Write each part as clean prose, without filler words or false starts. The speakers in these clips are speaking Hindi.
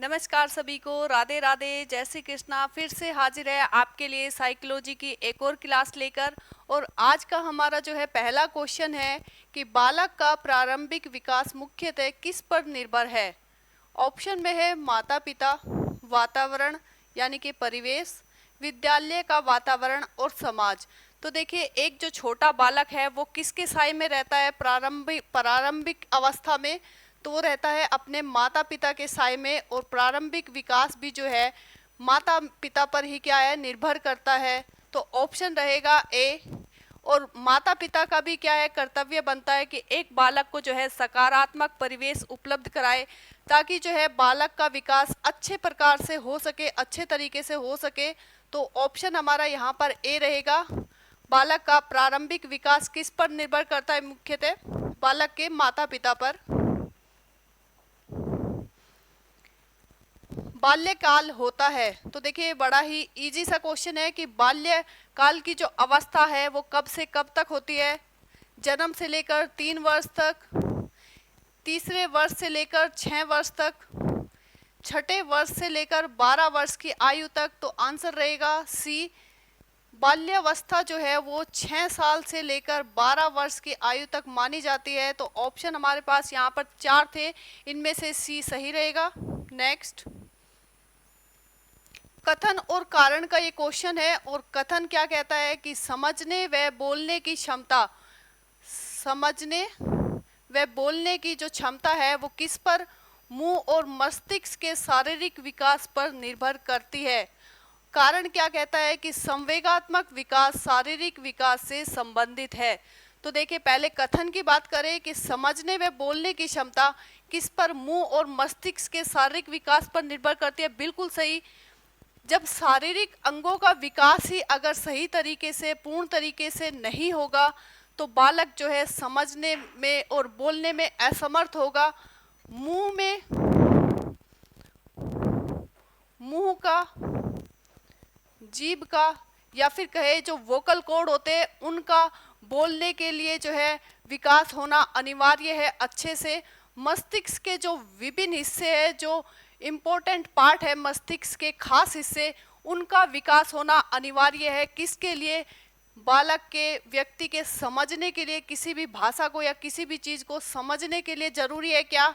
नमस्कार सभी को, राधे राधे, जय श्री कृष्णा। फिर से हाजिर है आपके लिए साइकोलॉजी की एक और क्लास लेकर। और आज का हमारा जो है पहला क्वेश्चन है कि बालक का प्रारंभिक विकास मुख्यतः किस पर निर्भर है। ऑप्शन में है माता पिता, वातावरण यानी कि परिवेश, विद्यालय का वातावरण और समाज। तो देखिए, एक जो छोटा बालक है वो किसके साए में रहता है प्रारंभिक प्रारंभिक अवस्था में, तो वो रहता है अपने माता पिता के साए में। और प्रारंभिक विकास भी जो है माता पिता पर ही क्या है, निर्भर करता है। तो ऑप्शन रहेगा ए। और माता पिता का भी क्या है, कर्तव्य बनता है कि एक बालक को जो है सकारात्मक परिवेश उपलब्ध कराए, ताकि जो है बालक का विकास अच्छे प्रकार से हो सके, अच्छे तरीके से हो सके। तो ऑप्शन हमारा यहाँ पर ए रहेगा। बालक का प्रारंभिक विकास किस पर निर्भर करता है, मुख्यतः बालक के माता पिता पर। बाल्यकाल होता है, तो देखिए बड़ा ही इजी सा क्वेश्चन है कि बाल्यकाल की जो अवस्था है वो कब से कब तक होती है। जन्म से लेकर 3 वर्ष तक, तीसरे वर्ष से लेकर 6 वर्ष तक, छठे वर्ष से लेकर 12 वर्ष की आयु तक। तो आंसर रहेगा सी। बाल्यावस्था जो है वो 6 साल से लेकर 12 वर्ष की आयु तक मानी जाती है। तो ऑप्शन हमारे पास यहाँ पर 4 थे, इनमें से सी सही रहेगा। नेक्स्ट, कथन और कारण का ये क्वेश्चन है। और कथन क्या कहता है कि समझने व बोलने की क्षमता, समझने व बोलने की जो क्षमता है वो किस पर, मुंह और मस्तिष्क के शारीरिक विकास पर निर्भर करती है। कारण क्या कहता है कि संवेगात्मक विकास शारीरिक विकास से संबंधित है। तो देखिए, पहले कथन की बात करें कि समझने व बोलने की क्षमता किस पर, मुंह और मस्तिष्क के शारीरिक विकास पर निर्भर करती है। बिल्कुल सही। जब शारीरिक अंगों का विकास ही अगर सही तरीके से, पूर्ण तरीके से नहीं होगा, तो बालक जो है समझने में और बोलने में असमर्थ होगा। मुंह में, मुंह का, जीभ का, या फिर कहे जो वोकल कॉर्ड होते हैं उनका बोलने के लिए जो है विकास होना अनिवार्य है अच्छे से। मस्तिष्क के जो विभिन्न हिस्से हैं, जो इम्पोर्टेंट पार्ट है मस्तिष्क के खास हिस्से, उनका विकास होना अनिवार्य है। किसके लिए, बालक के, व्यक्ति के समझने के लिए, किसी भी भाषा को या किसी भी चीज़ को समझने के लिए जरूरी है क्या,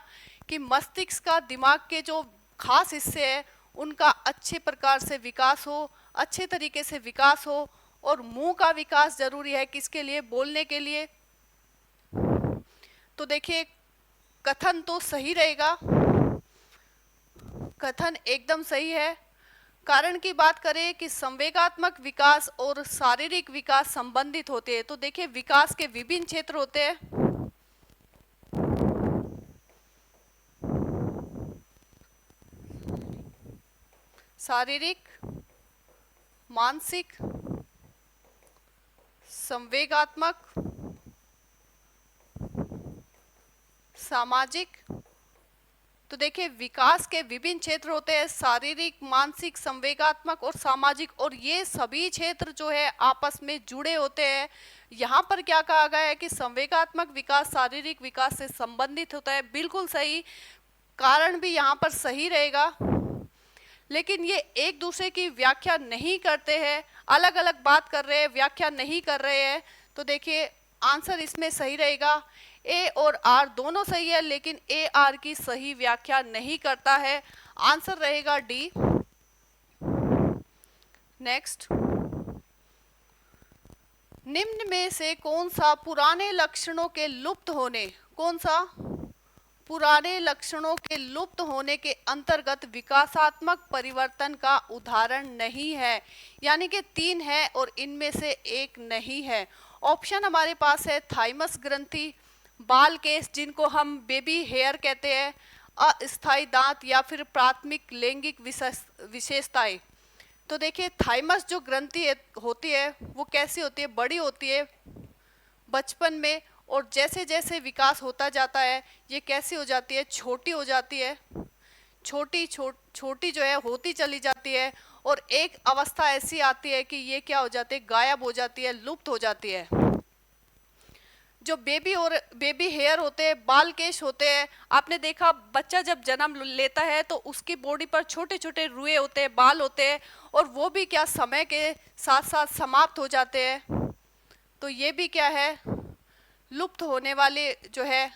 कि मस्तिष्क का, दिमाग के जो खास हिस्से हैं उनका अच्छे प्रकार से विकास हो, अच्छे तरीके से विकास हो। और मुंह का विकास जरूरी है किसके लिए, बोलने के लिए। तो देखिए, कथन तो सही रहेगा, कथन एकदम सही है। कारण की बात करें कि संवेगात्मक विकास और शारीरिक विकास संबंधित होते हैं। तो देखिए, विकास के विभिन्न क्षेत्र होते हैं। शारीरिक, मानसिक, संवेगात्मक, सामाजिक। तो देखिए, विकास के विभिन्न क्षेत्र होते हैं, शारीरिक, मानसिक, संवेगात्मक और सामाजिक। और ये सभी क्षेत्र जो है आपस में जुड़े होते हैं। यहाँ पर क्या कहा गया है कि संवेगात्मक विकास शारीरिक विकास से संबंधित होता है। बिल्कुल सही। कारण भी यहाँ पर सही रहेगा, लेकिन ये एक दूसरे की व्याख्या नहीं करते हैं, अलग अलग बात कर रहे हैं, व्याख्या नहीं कर रहे हैं। तो देखिए, आंसर इसमें सही रहेगा। ए और आर दोनों सही है, लेकिन ए आर की सही व्याख्या नहीं करता है। आंसर रहेगा डी। नेक्स्ट, निम्न में से कौन सा पुराने लक्षणों के लुप्त होने, कौन सा पुराने लक्षणों के लुप्त होने के अंतर्गत विकासात्मक परिवर्तन का उदाहरण नहीं है। यानी कि 3 है और इनमें से एक नहीं है। ऑप्शन हमारे पास है थाइमस ग्रंथि, बाल केस जिनको हम बेबी हेयर कहते हैं, अस्थायी दांत, या फिर प्राथमिक लैंगिक विशेषताएं। तो देखिए, थाइमस जो ग्रंथि होती है वो कैसी होती है, बड़ी होती है बचपन में, और जैसे जैसे विकास होता जाता है ये कैसी हो जाती है, छोटी हो जाती है, छोटी जो है होती चली जाती है। और एक अवस्था ऐसी आती है कि ये क्या हो जाती है, गायब हो जाती है, लुप्त हो जाती है। जो बेबी और बेबी हेयर होते हैं, बाल केश होते हैं, आपने देखा बच्चा जब जन्म लेता है तो उसकी बॉडी पर छोटे छोटे रुए होते हैं, बाल होते हैं, और वो भी क्या समय के साथ साथ समाप्त हो जाते हैं। तो ये भी क्या है, लुप्त होने वाले जो है,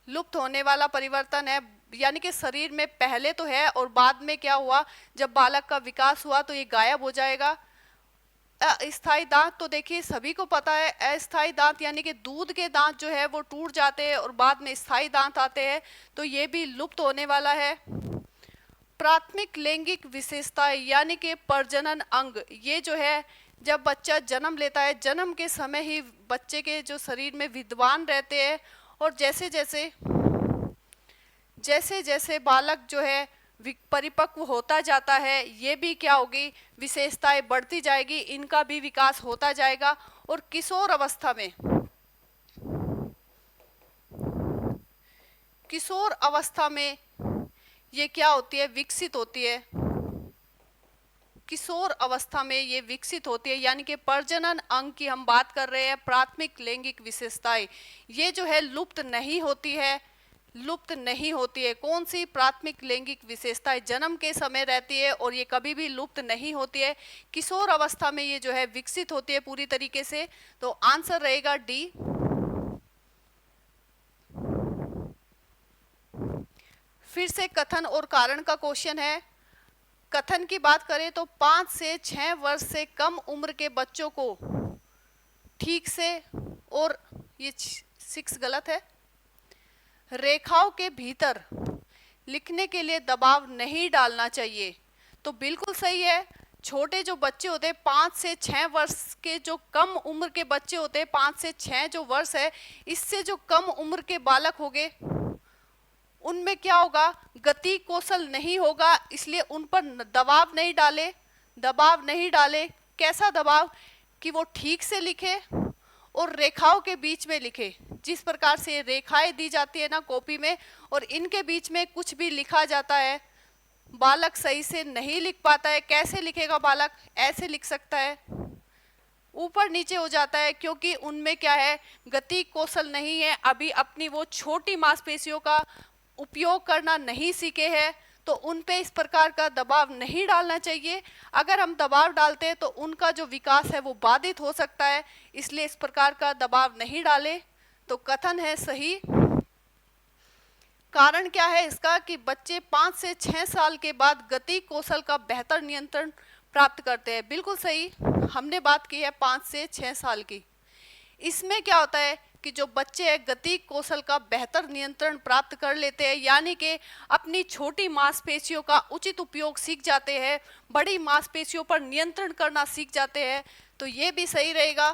लुप्त होने वाला परिवर्तन है। यानी कि शरीर में पहले तो है और बाद में क्या हुआ, जब बालक का विकास हुआ तो ये गायब हो जाएगा। अस्थाई दांत तो देखिए सभी को पता है, अस्थाई दांत यानी कि दूध के दांत जो है वो टूट जाते हैं और बाद में स्थायी दांत आते हैं, तो ये भी लुप्त होने वाला है। प्राथमिक लैंगिक विशेषताएं यानी कि प्रजनन अंग, ये जो है जब बच्चा जन्म लेता है, जन्म के समय ही बच्चे के जो शरीर में विद्वान रहते हैं, और जैसे जैसे बालक जो है परिपक्व होता जाता है, ये भी क्या होगी, विशेषताएं बढ़ती जाएगी, इनका भी विकास होता जाएगा। और किशोर अवस्था में ये क्या होती है, विकसित होती है। किशोर अवस्था में ये विकसित होती है, यानी कि प्रजनन अंग की हम बात कर रहे हैं। प्राथमिक लैंगिक विशेषताएं ये जो है लुप्त नहीं होती है, लुप्त नहीं होती है। कौन सी प्राथमिक लैंगिक विशेषताएं जन्म के समय रहती है और ये कभी भी लुप्त नहीं होती है, किशोर अवस्था में ये जो है विकसित होती है पूरी तरीके से। तो आंसर रहेगा डी। फिर से कथन और कारण का क्वेश्चन है। कथन की बात करें तो 5 से 6 वर्ष से कम उम्र के बच्चों को ठीक से, और ये 6 गलत है, रेखाओं के भीतर लिखने के लिए दबाव नहीं डालना चाहिए। तो बिल्कुल सही है। छोटे जो बच्चे होते हैं 5 से 6 वर्ष के, जो कम उम्र के बच्चे होते हैं, 5 से 6 जो वर्ष है, इससे जो कम उम्र के बालक होंगे उनमें क्या होगा, गति कौशल नहीं होगा, इसलिए उन पर दबाव नहीं डाले। दबाव नहीं डाले, कैसा दबाव, कि वो ठीक से लिखे और रेखाओं के बीच में लिखे। जिस प्रकार से रेखाएं दी जाती है ना कॉपी में, और इनके बीच में कुछ भी लिखा जाता है, बालक सही से नहीं लिख पाता है। कैसे लिखेगा बालक, ऐसे लिख सकता है, ऊपर नीचे हो जाता है, क्योंकि उनमें क्या है, गति कौशल नहीं है, अभी अपनी वो छोटी मांसपेशियों का उपयोग करना नहीं सीखे हैं। तो उन पे इस प्रकार का दबाव नहीं डालना चाहिए। अगर हम दबाव डालते हैं तो उनका जो विकास है वो बाधित हो सकता है, इसलिए इस प्रकार का दबाव नहीं डालें। तो कथन है सही। कारण क्या है इसका, कि बच्चे 5 से 6 साल के बाद गति कौशल का बेहतर नियंत्रण प्राप्त करते हैं। बिल्कुल सही, हमने बात की है 5 से 6 साल की। इसमें क्या होता है कि जो बच्चे हैं गति कौशल का बेहतर नियंत्रण प्राप्त कर लेते हैं, यानी कि अपनी छोटी मांसपेशियों का उचित उपयोग सीख जाते हैं, बड़ी मांसपेशियों पर नियंत्रण करना सीख जाते हैं। तो ये भी सही रहेगा।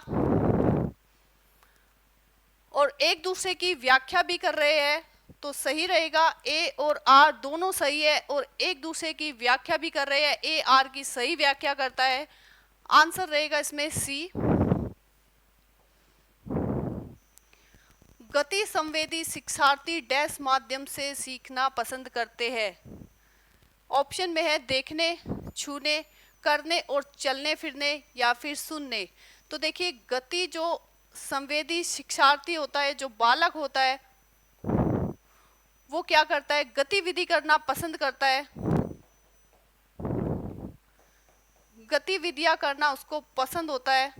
और एक दूसरे की व्याख्या भी कर रहे हैं, तो सही रहेगा। ए और आर दोनों सही है, और एक दूसरे की व्याख्या भी कर रहे हैं, ए आर की सही व्याख्या करता है। आंसर रहेगा इसमें सी। गति संवेदी शिक्षार्थी डैश माध्यम से सीखना पसंद करते हैं। ऑप्शन में है देखने, छूने, करने और चलने फिरने, या फिर सुनने। तो देखिए, गति जो संवेदी शिक्षार्थी होता है, जो बालक होता है, वो क्या करता है, गतिविधि करना पसंद करता है। गतिविधियां करना उसको पसंद होता है,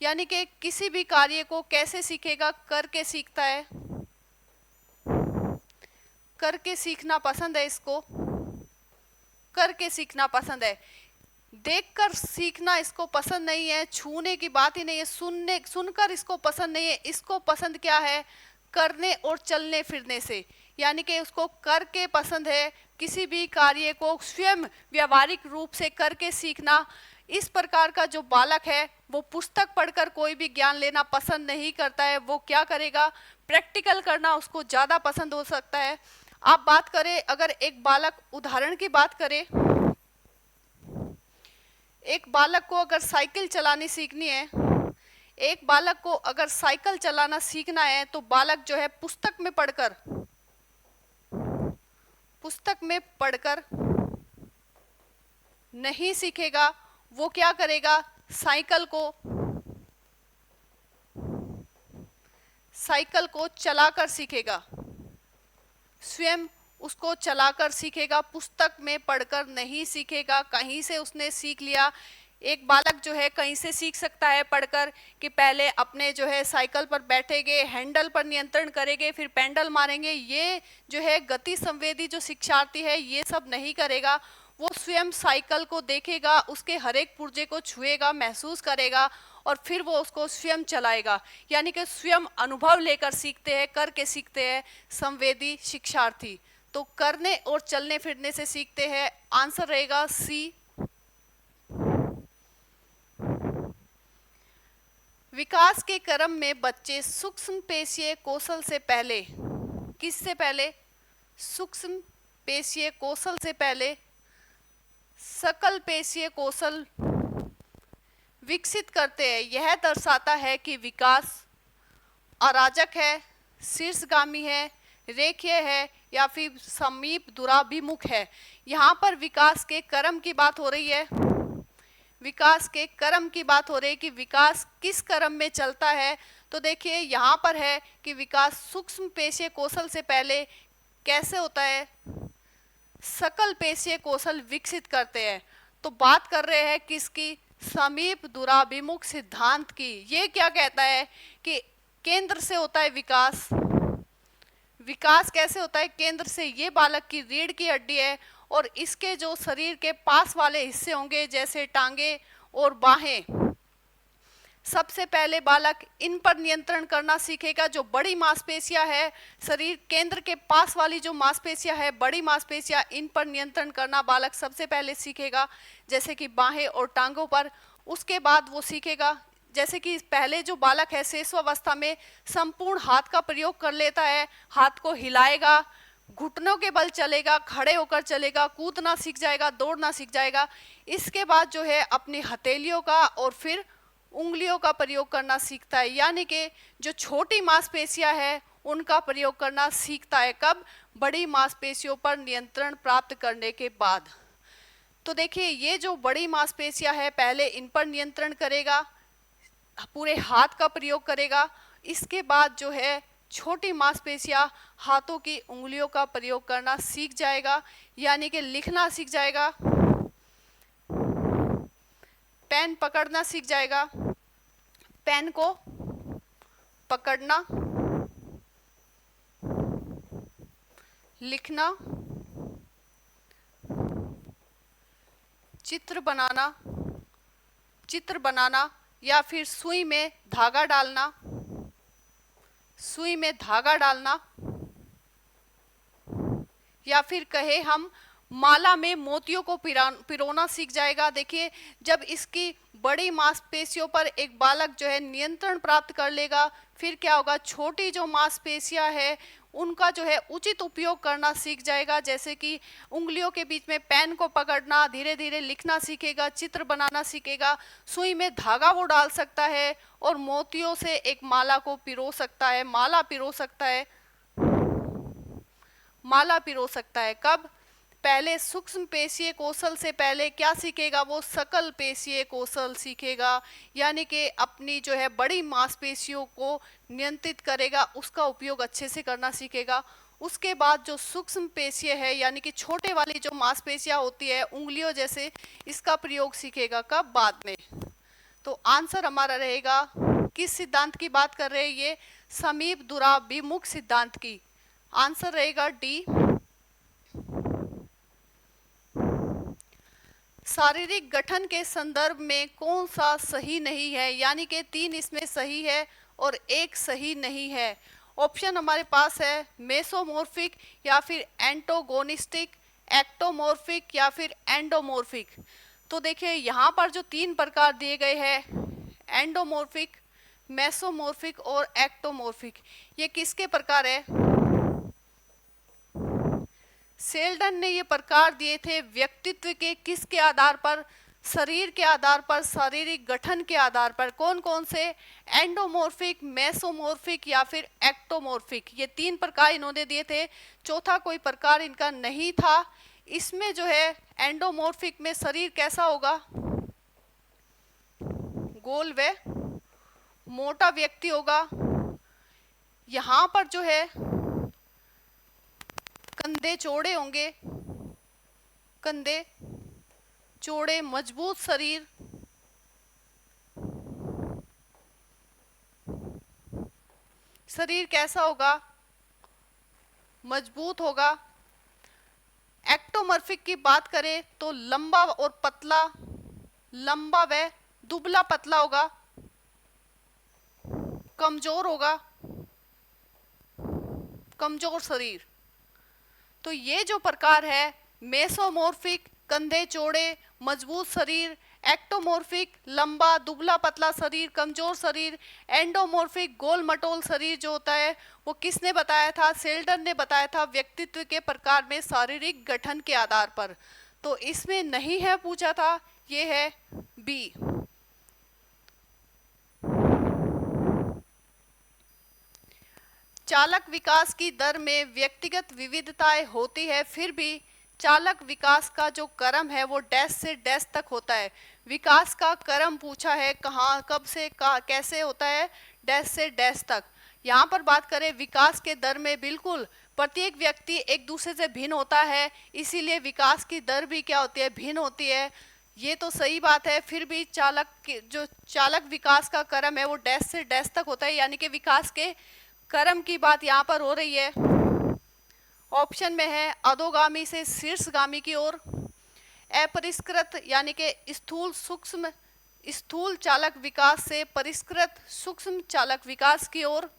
यानी कि किसी भी कार्य को कैसे सीखेगा, करके सीखता है। करके सीखना पसंद है इसको, करके सीखना पसंद है। देखकर सीखना इसको पसंद नहीं है, छूने की बात ही नहीं है, सुनकर इसको पसंद नहीं है। इसको पसंद क्या है, करने और चलने फिरने से, यानी कि उसको करके पसंद है। किसी भी कार्य को स्वयं व्यावहारिक रूप से करके सीखना। इस प्रकार का जो बालक है वो पुस्तक पढ़कर कोई भी ज्ञान लेना पसंद नहीं करता है। वो क्या करेगा, प्रैक्टिकल करना उसको ज़्यादा पसंद हो सकता है। आप बात करें, अगर एक बालक, उदाहरण की बात करें, एक बालक को अगर साइकिल चलानी सीखनी है, एक बालक को अगर साइकिल चलाना सीखना है, तो बालक जो है पुस्तक में पढ़कर नहीं सीखेगा। वो क्या करेगा, साइकिल को साइकिल को चलाकर सीखेगा, स्वयं उसको चलाकर सीखेगा, पुस्तक में पढ़कर नहीं सीखेगा, कहीं से उसने सीख लिया। एक बालक जो है कहीं से सीख सकता है पढ़कर कि पहले अपने जो है साइकिल पर बैठेंगे, हैंडल पर नियंत्रण करेंगे, फिर पेंडल मारेंगे। ये जो है गति संवेदी जो शिक्षार्थी है ये सब नहीं करेगा। वो स्वयं साइकिल को देखेगा, उसके हर एक पुर्जे को छुएगा, महसूस करेगा और फिर वो उसको स्वयं चलाएगा। यानी कि स्वयं अनुभव लेकर सीखते हैं, करके सीखते हैं संवेदी शिक्षार्थी। तो करने और चलने फिरने से सीखते हैं। आंसर रहेगा सी। विकास के क्रम में बच्चे सूक्ष्म पेशीय कौशल से पहले, किससे पहले? सूक्ष्म पेशीय कौशल से पहले सकल पेशीय कौशल विकसित करते हैं। यह दर्शाता है कि विकास अराजक है, शीर्षगामी है, रेखीय है या फिर समीप दूराभिमुख है। यहाँ पर विकास के क्रम की बात हो रही है, विकास के क्रम की बात हो रही है कि विकास किस क्रम में चलता है। तो देखिए यहाँ पर है कि विकास सूक्ष्म पेशीय कौशल से पहले कैसे होता है? सकल पेशीय कौशल विकसित करते हैं। तो बात कर रहे हैं किसकी? समीप दूराभिमुख सिद्धांत की। ये क्या कहता है कि केंद्र से होता है विकास। विकास कैसे होता है? केंद्र से। ये बालक की रीढ़ की हड्डी है और इसके जो शरीर के पास वाले हिस्से होंगे जैसे टांगे और बाहें, सबसे पहले बालक इन पर नियंत्रण करना सीखेगा। जो बड़ी मांसपेशियां है, शरीर केंद्र के पास वाली जो मांसपेशियां है, बड़ी मांसपेशियां, इन पर नियंत्रण करना बालक सबसे पहले सीखेगा, जैसे कि बाहें और टांगों पर। उसके बाद वो सीखेगा, जैसे कि पहले जो बालक है शिशुअवस्था में संपूर्ण हाथ का प्रयोग कर लेता है, हाथ को हिलाएगा, घुटनों के बल चलेगा, खड़े होकर चलेगा, कूदना सीख जाएगा, दौड़ना सीख जाएगा। इसके बाद जो है अपनी हथेलियों का और फिर उंगलियों का प्रयोग करना सीखता है। यानी कि जो छोटी मांसपेशियां है उनका प्रयोग करना सीखता है। कब? बड़ी मांसपेशियों पर नियंत्रण प्राप्त करने के बाद। तो देखिए ये जो बड़ी मांसपेशियां है पहले इन पर नियंत्रण करेगा, पूरे हाथ का प्रयोग करेगा। इसके बाद जो है छोटी मांसपेशियां हाथों की उंगलियों का प्रयोग करना सीख जाएगा, यानी कि लिखना सीख जाएगा, पेन पकड़ना सीख जाएगा, पेन को पकड़ना, लिखना, चित्र बनाना या फिर सुई में धागा डालना, सुई में धागा डालना, या फिर कहे हम माला में मोतियों को पिरोना सीख जाएगा। देखिए जब इसकी बड़ी मांसपेशियों पर एक बालक जो है नियंत्रण प्राप्त कर लेगा, फिर क्या होगा? छोटी जो मांसपेशियां है उनका जो है उचित उपयोग करना सीख जाएगा, जैसे कि उंगलियों के बीच में पेन को पकड़ना, धीरे धीरे लिखना सीखेगा, चित्र बनाना सीखेगा, सुई में धागा वो डाल सकता है और मोतियों से एक माला को पिरो सकता है, माला पिरो सकता है, माला पिरो सकता है। कब? पहले सूक्ष्म पेशीय कौशल से पहले क्या सीखेगा? वो सकल पेशीय कौशल सीखेगा, यानी कि अपनी जो है बड़ी मांसपेशियों को नियंत्रित करेगा, उसका उपयोग अच्छे से करना सीखेगा। उसके बाद जो सूक्ष्म पेशीय है यानी कि छोटे वाली जो मांसपेशियां होती है उंगलियों जैसे, इसका प्रयोग सीखेगा। कब? बाद में। तो आंसर हमारा रहेगा, किस सिद्धांत की बात कर रहे हैं ये? समीप दूराभिमुख सिद्धांत की। आंसर रहेगा डी। शारीरिक गठन के संदर्भ में कौन सा सही नहीं है? यानी कि 3 इसमें सही है और 1 सही नहीं है। ऑप्शन हमारे पास है मेसोमॉर्फिक या फिर एंटोगोनिस्टिक, एक्टोमॉर्फिक या फिर एंडोमॉर्फिक। तो देखिए यहाँ पर जो 3 प्रकार दिए गए हैं, एंडोमॉर्फिक, मेसोमॉर्फिक और एक्टोमॉर्फिक, ये किसके प्रकार है? शेल्डन ने ये प्रकार दिए थे व्यक्तित्व के किसके आधार पर? शरीर के आधार पर, शारीरिक गठन के आधार पर। कौन कौन से? एंडोमॉर्फिक, मेसोमॉर्फिक या फिर एक्टोमॉर्फिक। ये 3 प्रकार इन्होंने दिए थे, चौथा कोई प्रकार इनका नहीं था। इसमें जो है एंडोमॉर्फिक में शरीर कैसा होगा? गोल व मोटा व्यक्ति होगा। यहाँ पर जो है कंधे चौड़े होंगे, कंधे चौड़े, मजबूत शरीर, शरीर कैसा होगा, मजबूत होगा। एक्टोमॉर्फिक की बात करें तो लंबा और पतला, लंबा व दुबला पतला होगा, कमजोर होगा, कमजोर शरीर। तो ये जो प्रकार है, मेसोमॉर्फिक कंधे चौड़े मजबूत शरीर, एक्टोमॉर्फिक लंबा दुबला पतला शरीर कमजोर शरीर, एंडोमॉर्फिक गोल मटोल शरीर जो होता है वो किसने बताया था, सेल्डन ने बताया था, व्यक्तित्व के प्रकार में शारीरिक गठन के आधार पर। तो इसमें नहीं है पूछा था, ये है बी। चालक विकास की दर में व्यक्तिगत विविधताएं होती है, फिर भी चालक विकास का जो क्रम है वो डैश से डैश तक होता है। विकास का क्रम पूछा है, कहाँ कब से कैसे होता है, डैश से डैश तक। यहाँ पर बात करें विकास के दर में, बिल्कुल प्रत्येक व्यक्ति एक दूसरे से भिन्न होता है, इसीलिए विकास की दर भी क्या होती है, भिन्न होती है। ये तो सही बात है, फिर भी जो चालक विकास का क्रम है वो डैश से डैश तक होता है, यानी कि विकास के क्रम की बात यहाँ पर हो रही है। ऑप्शन में है अधोगामी से शीर्षगामी की ओर, अपरिष्कृत यानी कि स्थूल चालक विकास से परिष्कृत सूक्ष्म चालक विकास की ओर,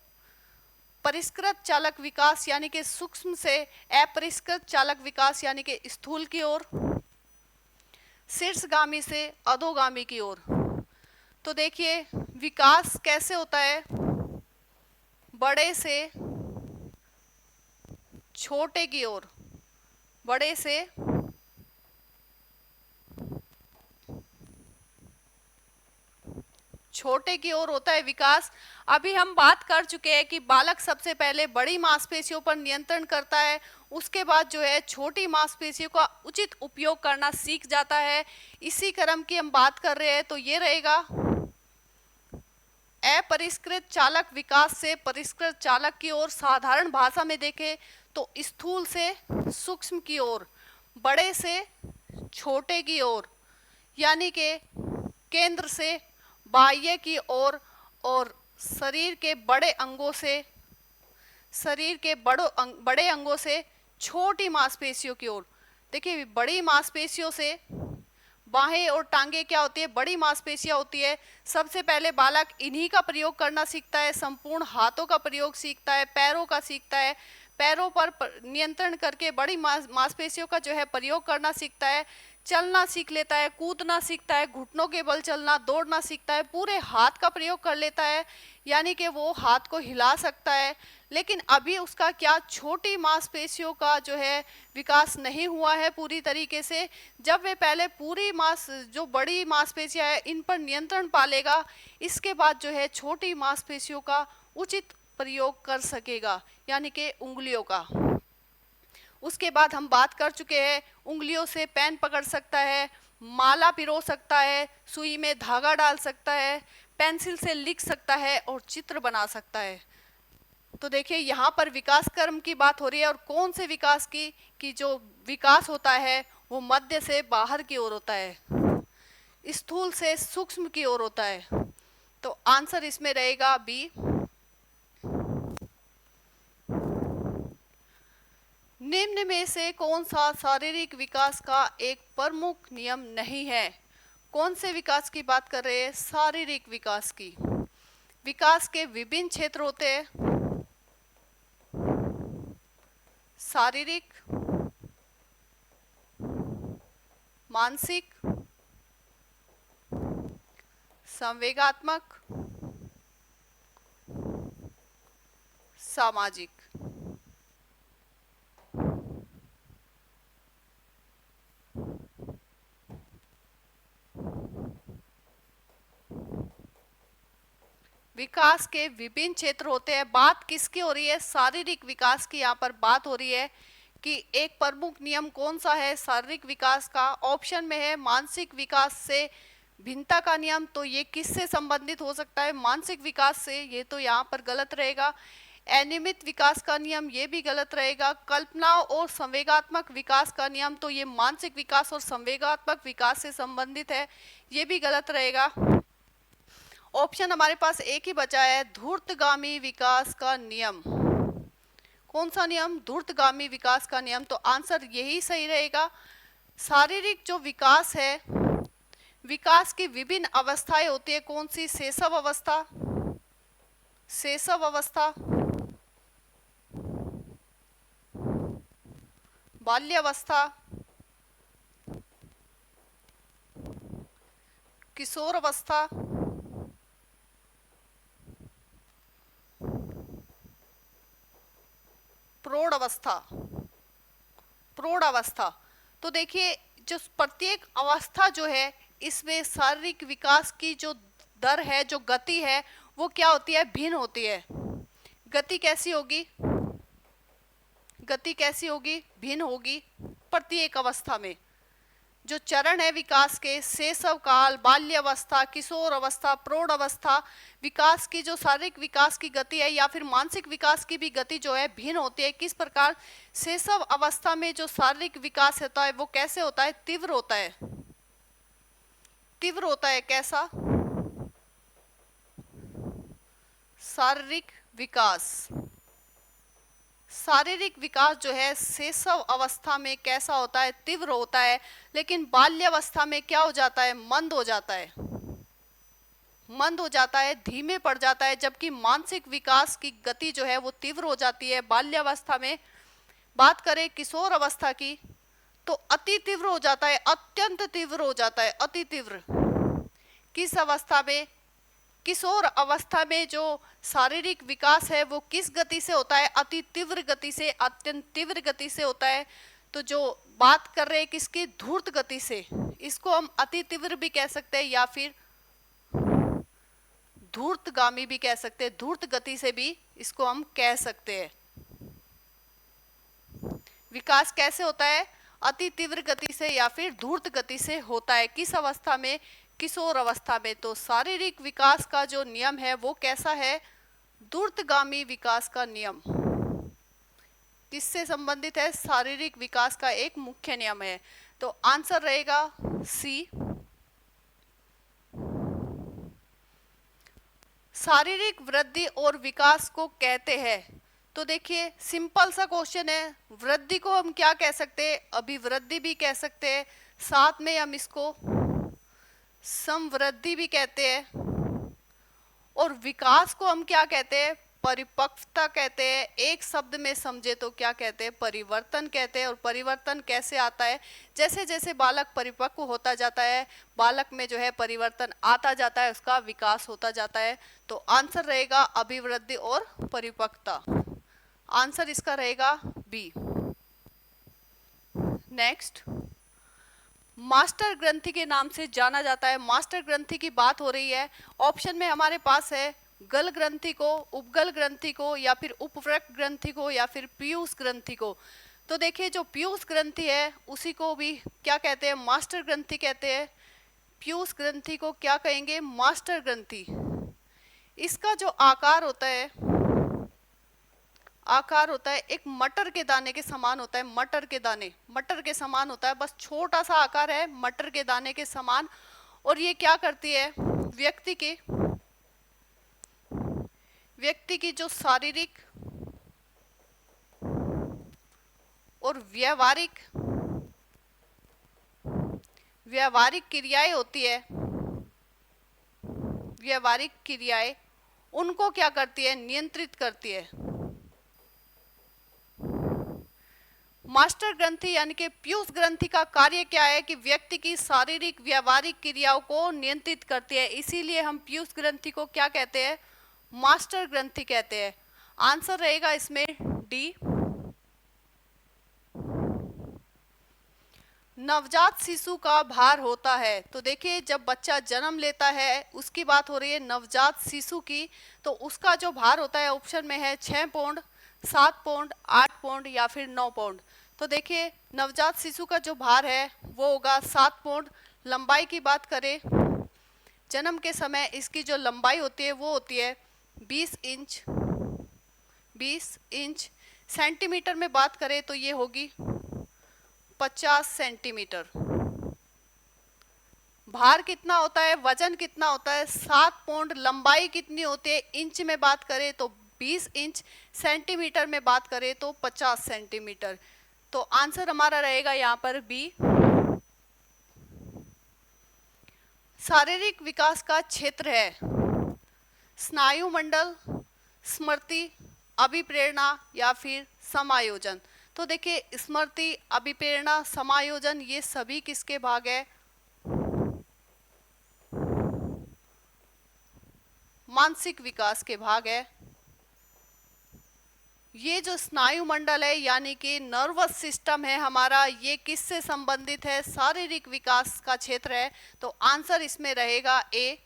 परिष्कृत चालक विकास यानी कि सूक्ष्म से अपरिष्कृत चालक विकास यानी कि स्थूल की ओर, शीर्षगामी से अधोगामी की ओर। तो देखिए विकास कैसे होता है, बड़े से छोटे की ओर, बड़े से छोटे की ओर होता है विकास। अभी हम बात कर चुके हैं कि बालक सबसे पहले बड़ी मांसपेशियों पर नियंत्रण करता है, उसके बाद जो है छोटी मांसपेशियों का उचित उपयोग करना सीख जाता है। इसी क्रम की हम बात कर रहे हैं, तो ये रहेगा अपरिष्कृत चालक विकास से परिष्कृत चालक की ओर। साधारण भाषा में देखें तो स्थूल से सूक्ष्म की ओर, बड़े से छोटे की ओर, यानी कि केंद्र से बाह्य की ओर, और शरीर के बड़े अंगों से, शरीर के बड़े अंगों से छोटी मांसपेशियों की ओर। देखिए बड़ी मांसपेशियों से बाहें और टांगे क्या होती है, बड़ी मांसपेशियां होती है। सबसे पहले बालक इन्हीं का प्रयोग करना सीखता है, संपूर्ण हाथों का प्रयोग सीखता है, पैरों का सीखता है, पैरों पर नियंत्रण करके बड़ी मांसपेशियों का जो है प्रयोग करना सीखता है, चलना सीख लेता है, कूदना सीखता है, घुटनों के बल चलना, दौड़ना सीखता है, पूरे हाथ का प्रयोग कर लेता है, यानी कि वो हाथ को हिला सकता है। लेकिन अभी उसका क्या, छोटी मांसपेशियों का जो है विकास नहीं हुआ है पूरी तरीके से। जब वे पहले पूरी जो बड़ी मांसपेशियां है इन पर नियंत्रण पा लेगा, इसके बाद जो है छोटी मांसपेशियों का उचित प्रयोग कर सकेगा, यानी कि उंगलियों का। उसके बाद हम बात कर चुके हैं, उंगलियों से पेन पकड़ सकता है, माला पिरो सकता है, सुई में धागा डाल सकता है, पेंसिल से लिख सकता है और चित्र बना सकता है। तो देखिए यहाँ पर विकास क्रम की बात हो रही है, और कौन से विकास की, कि जो विकास होता है वो मध्य से बाहर की ओर होता है, स्थूल से सूक्ष्म की ओर होता है। तो आंसर इसमें रहेगा बी। निम्न में से कौन सा शारीरिक विकास का एक प्रमुख नियम नहीं है? कौन से विकास की बात कर रहे हैं? शारीरिक विकास की। विकास के विभिन्न क्षेत्र होते हैं, शारीरिक, मानसिक, संवेगात्मक, सामाजिक। विकास के विभिन्न क्षेत्र होते हैं। बात किसकी हो रही है? शारीरिक विकास की यहाँ पर बात हो रही है कि एक प्रमुख नियम कौन सा है शारीरिक विकास का। ऑप्शन में है मानसिक विकास से भिन्नता का नियम, तो ये किससे संबंधित हो सकता है? मानसिक विकास से। ये तो यहाँ पर गलत रहेगा। अनियमित विकास का नियम, ये भी गलत रहेगा। कल्पना और संवेगात्मक विकास का नियम, तो ये मानसिक विकास और संवेगात्मक विकास से संबंधित है, ये भी गलत रहेगा। ऑप्शन हमारे पास एक ही बचा है, धूर्तगामी विकास का नियम। कौन सा नियम? धूर्तगामी विकास का नियम। तो आंसर यही सही रहेगा। शारीरिक जो विकास है, विकास की विभिन्न अवस्थाएं होती है, कौन सी? शैशव अवस्था, शैशव अवस्था, बाल्यावस्था, किशोर अवस्था, प्रौढ़ अवस्था, प्रौढ़ अवस्था। तो देखिए, जो प्रत्येक अवस्था जो है, इसमें शारीरिक विकास की जो दर है, जो गति है, वो क्या होती है? भिन्न होती है। गति कैसी होगी? गति कैसी होगी? भिन्न होगी प्रत्येक अवस्था में। जो चरण है विकास के, शैशव काल, बाल्यावस्था, किशोर अवस्था, प्रौढ़ अवस्था, विकास की जो शारीरिक विकास की गति है या फिर मानसिक विकास की भी गति जो है भिन्न होती है। किस प्रकार? शैशव अवस्था में जो शारीरिक विकास होता है वो कैसे होता है? तीव्र होता है। तीव्र होता है। कैसा? शारीरिक विकास, शारीरिक विकास जो है शैशव अवस्था में कैसा होता है? तीव्र होता है। लेकिन बाल्यावस्था में क्या हो जाता है? मंद हो जाता है, मंद हो जाता है, धीमे पड़ जाता है। जबकि मानसिक विकास की गति जो है वो तीव्र हो जाती है बाल्यावस्था में। बात करें किशोर अवस्था की, तो अति तीव्र हो जाता है, अत्यंत तीव्र हो जाता है, अति तीव्र। किस अवस्था में? किशोर अवस्था में जो शारीरिक विकास है वो किस गति से होता है? अति तीव्र गति से, अत्यंत तीव्र गति से होता है। तो जो बात कर रहे हैं किसकी? धूर्त गति से। इसको हम अति तीव्र भी कह सकते हैं या फिर धूर्तगामी भी कह सकते हैं। धूर्त गति से भी इसको हम कह सकते हैं। विकास कैसे होता है? अति तीव्र गति से या फिर धूर्त गति से होता है। किस अवस्था में? किशोर अवस्था में। तो शारीरिक विकास का जो नियम है वो कैसा है? धूर्तगामी विकास का नियम। किससे संबंधित है? शारीरिक विकास का एक मुख्य नियम है। तो आंसर रहेगा सी। शारीरिक वृद्धि और विकास को कहते हैं। तो देखिए, सिंपल सा क्वेश्चन है। वृद्धि को हम क्या कह सकते हैं? अभिवृद्धि भी कह सकते हैं, साथ में हम इसको समवृद्धि भी कहते हैं। और विकास को हम क्या कहते हैं? परिपक्वता कहते हैं। एक शब्द में समझे तो क्या कहते हैं? परिवर्तन कहते हैं। और परिवर्तन कैसे आता है? जैसे जैसे बालक परिपक्व होता जाता है, बालक में जो है परिवर्तन आता जाता है, उसका विकास होता जाता है। तो आंसर रहेगा अभिवृद्धि और परिपक्वता। आंसर इसका रहेगा बी। नेक्स्ट, मास्टर ग्रंथि के नाम से जाना जाता है। मास्टर ग्रंथि की बात हो रही है। ऑप्शन में हमारे पास है गल ग्रंथि को, उपगल ग्रंथि को, या फिर उपवृक्क ग्रंथि को, या फिर पीयूष ग्रंथि को। तो देखिए, जो पीयूष ग्रंथि है उसी को भी क्या कहते हैं? मास्टर ग्रंथि कहते हैं। पीयूष ग्रंथि को क्या कहेंगे? मास्टर ग्रंथि। इसका जो आकार होता है, आकार होता है एक मटर के दाने के समान होता है। मटर के दाने, मटर के समान होता है, बस छोटा सा आकार है मटर के दाने के समान। और ये क्या करती है? व्यक्ति की जो शारीरिक और व्यवहारिक क्रियाएं होती है, व्यवहारिक क्रियाएं, उनको क्या करती है? नियंत्रित करती है। मास्टर ग्रंथि यानी कि पीयूष ग्रंथि का कार्य क्या है? कि व्यक्ति की शारीरिक व्यवहारिक क्रियाओं को नियंत्रित करती है। इसीलिए हम पीयूष ग्रंथि को क्या कहते हैं? मास्टर ग्रंथि कहते हैं। आंसर रहेगा इसमें डी। नवजात शिशु का भार होता है। तो देखिए, जब बच्चा जन्म लेता है उसकी बात हो रही है, नवजात शिशु की। तो उसका जो भार होता है ऑप्शन में है 6 पाउंड, 7 पाउंड, 8 पाउंड या फिर 9 पाउंड। तो देखिए, नवजात शिशु का जो भार है वो होगा 7 पाउंड। लंबाई की बात करें, जन्म के समय इसकी जो लंबाई होती है वो होती है 20 इंच, 20 इंच। सेंटीमीटर में बात करें तो ये होगी 50 सेंटीमीटर। भार कितना होता है, वजन कितना होता है, 7 पाउंड। लंबाई कितनी होती है, इंच में बात करें तो 20 इंच, सेंटीमीटर में बात करें तो 50 सेंटीमीटर। तो आंसर हमारा रहेगा यहाँ पर बी। शारीरिक विकास का क्षेत्र है स्नायु मंडल, स्मृति, अभिप्रेरणा या फिर समायोजन। तो देखिए स्मृति, अभिप्रेरणा, समायोजन ये सभी किसके भाग है, मानसिक विकास के भाग है। ये जो स्नायु मंडल है यानी कि नर्वस सिस्टम है हमारा, ये किससे संबंधित है, शारीरिक विकास का क्षेत्र है। तो आंसर इसमें रहेगा ए।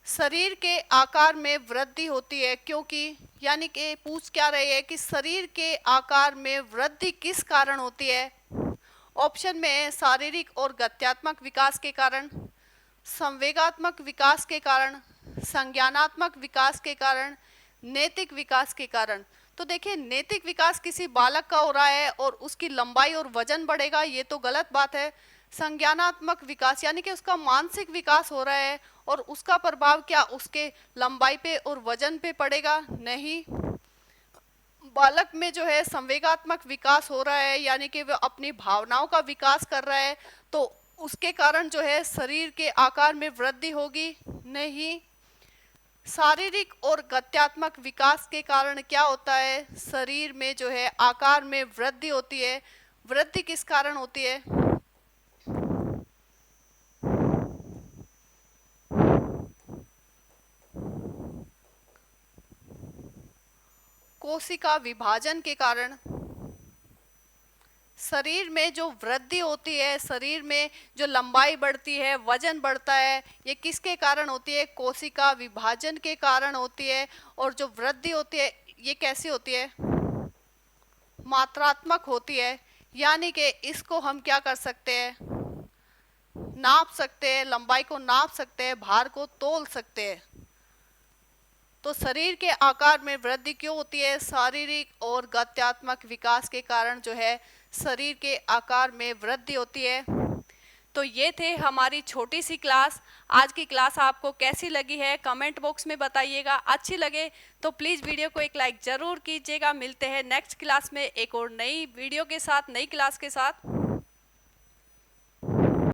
शरीर के आकार में वृद्धि होती है क्योंकि, यानी कि पूछ क्या रही है कि शरीर के आकार में वृद्धि किस कारण होती है। ऑप्शन में है शारीरिक और गत्यात्मक विकास के कारण, संवेगात्मक विकास के कारण, संज्ञानात्मक विकास के कारण, नैतिक विकास के कारण। तो देखिए नैतिक विकास किसी बालक का हो रहा है और उसकी लंबाई और वजन बढ़ेगा, ये तो गलत बात है। संज्ञानात्मक विकास यानी कि उसका मानसिक विकास हो रहा है और उसका प्रभाव क्या उसके लंबाई पे और वजन पे पड़ेगा, नहीं। बालक में जो है संवेगात्मक विकास हो रहा है यानी कि वह अपनी भावनाओं का विकास कर रहा है, तो उसके कारण जो है शरीर के आकार में वृद्धि होगी, नहीं। शारीरिक और गत्यात्मक विकास के कारण क्या होता है, शरीर में जो है आकार में वृद्धि होती है। वृद्धि किस कारण होती है, कोशिका विभाजन के कारण। शरीर में जो वृद्धि होती है, शरीर में जो लंबाई बढ़ती है, वजन बढ़ता है, ये किसके कारण होती है, कोशिका विभाजन के कारण होती है। और जो वृद्धि होती है ये कैसी होती है, मात्रात्मक होती है, यानी कि इसको हम क्या कर सकते हैं, नाप सकते हैं, लंबाई को नाप सकते हैं, भार को तोल सकते हैं। तो शरीर के आकार में वृद्धि क्यों होती है, शारीरिक और गत्यात्मक विकास के कारण जो है शरीर के आकार में वृद्धि होती है। तो ये थे हमारी छोटी सी क्लास। आज की क्लास आपको कैसी लगी है कमेंट बॉक्स में बताइएगा। अच्छी लगे तो प्लीज़ वीडियो को एक लाइक ज़रूर कीजिएगा। मिलते हैं नेक्स्ट क्लास में एक और नई वीडियो के साथ, नई क्लास के साथ।